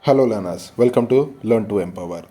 Hello learners, welcome to Learn to Empower.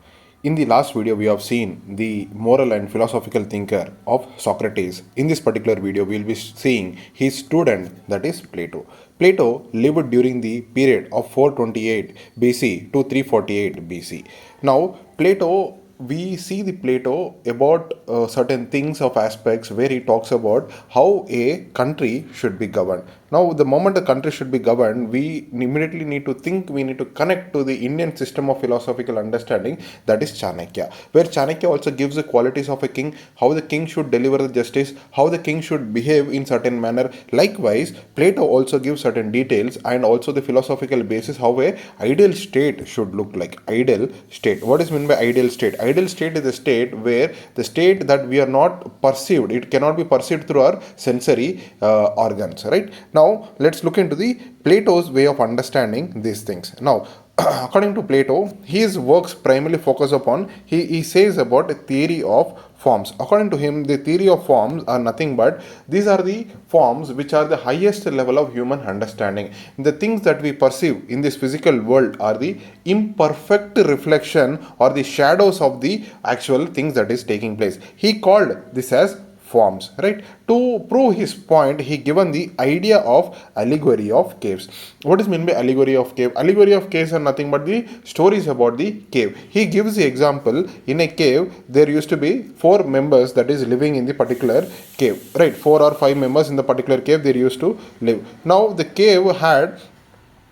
In the last video, we have seen the moral and philosophical thinker of Socrates. In this particular video, we will be seeing his student, that is Plato. Plato lived during the period of 428 BC to 348 BC. Now, Plato, we see the Plato about certain things of aspects where he talks about how a country should be governed. Now, the moment a country should be governed, we immediately need to think, we need to connect to the Indian system of philosophical understanding, that is Chanakya, where Chanakya also gives the qualities of a king, how the king should deliver the justice, how the king should behave in certain manner. Likewise, Plato also gives certain details and also the philosophical basis how a ideal state should look like. Ideal state. What is meant by ideal state? Ideal state is a state where the state that we are not perceived, it cannot be perceived through our sensory organs, right? Now, let's look into the Plato's way of understanding these things. Now, according to Plato, his works primarily focus upon, he says about a theory of forms. According to him, the theory of forms are nothing but these are the forms which are the highest level of human understanding. The things that we perceive in this physical world are the imperfect reflection or the shadows of the actual things that is taking place. He called this as forms, right? To prove his point, he given the idea of allegory of caves. What is meant by allegory of cave? Allegory of caves are nothing but the stories about the cave. He gives the example, in a cave there used to be four members that is living in the particular cave, right? Four or five members in the particular cave they used to live. Now the cave had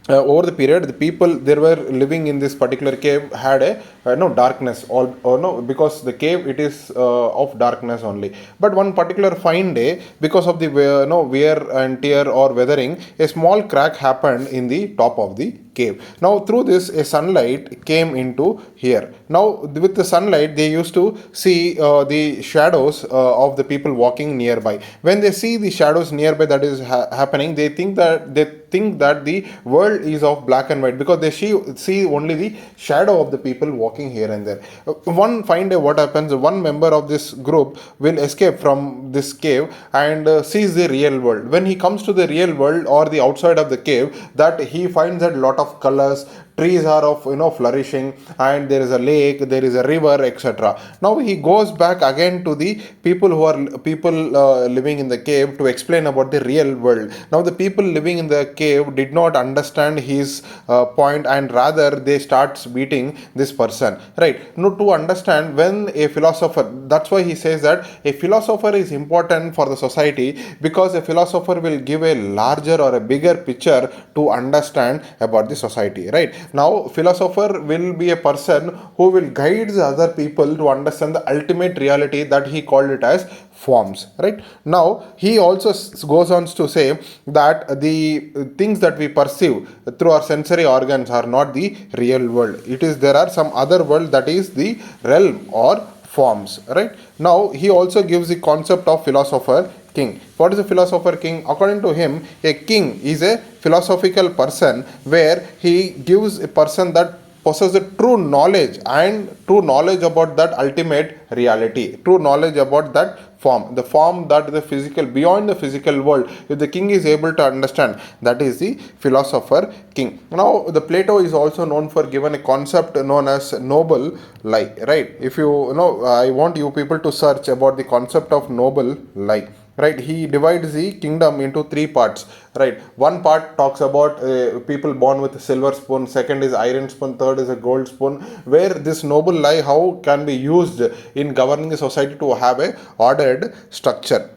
over the period, the people there were living in this particular cave had a no darkness, all or no, because the cave it is of darkness only. But one particular fine day, because of the wear and tear or weathering, a small crack happened in the top of the cave. Now through this a sunlight came into here. Now with the sunlight they used to see the shadows of the people walking nearby. When they see the shadows nearby that is happening, they think that the world is of black and white because they see only the shadow of the people walking here and there. One fine day, what happens? One member of this group will escape from this cave and sees the real world. When he comes to the real world or the outside of the cave, that he finds that lot of colors, trees are of flourishing, and there is a lake, there is a river, etc. Now he goes back again to the people who are people living in the cave to explain about the real world. Now the people living in the cave did not understand his point, and rather they starts beating this person, right? Now to understand, when a philosopher, that's why he says that a philosopher is important for the society, because a philosopher will give a larger or a bigger picture to understand about the society, right? Now philosopher will be a person who will guide the other people to understand the ultimate reality, that he called it as forms, right? Now he also goes on to say that the things that we perceive through our sensory organs are not the real world. It is, there are some other world, that is the realm or forms, right? Now he also gives the concept of philosopher king. What is a philosopher king? According to him, a king is a philosophical person where he gives a person that possesses true knowledge, and true knowledge about that ultimate reality, true knowledge about that form, the form that the physical, beyond the physical world, if the king is able to understand, that is the philosopher king. Now the Plato is also known for given a concept known as noble lie, right? If you know, I want you people to search about the concept of noble lie, right? He divides the kingdom into three parts, right? One part talks about people born with a silver spoon, second is iron spoon, third is a gold spoon, where this noble lie how can be used in governing the society to have a ordered structure,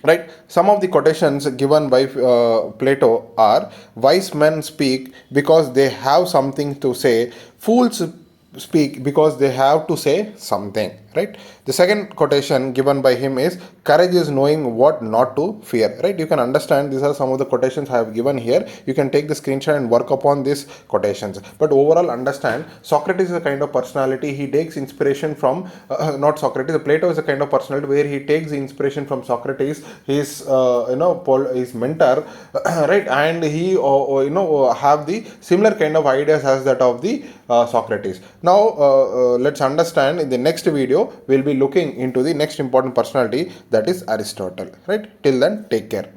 right? Some of the quotations given by Plato are: wise men speak because they have something to say, fools speak because they have to say something, right? The second quotation given by him is: courage is knowing what not to fear, right? You can understand, these are some of the quotations I have given here. You can take the screenshot and work upon these quotations, but overall understand, Socrates is a kind of personality, he takes inspiration from not Socrates, Plato is a kind of personality where he takes inspiration from Socrates, his his mentor, right? And he have the similar kind of ideas as that of the Socrates. Now let's understand, in the next video we'll be looking into the next important personality, that is Aristotle, right? Till then, take care.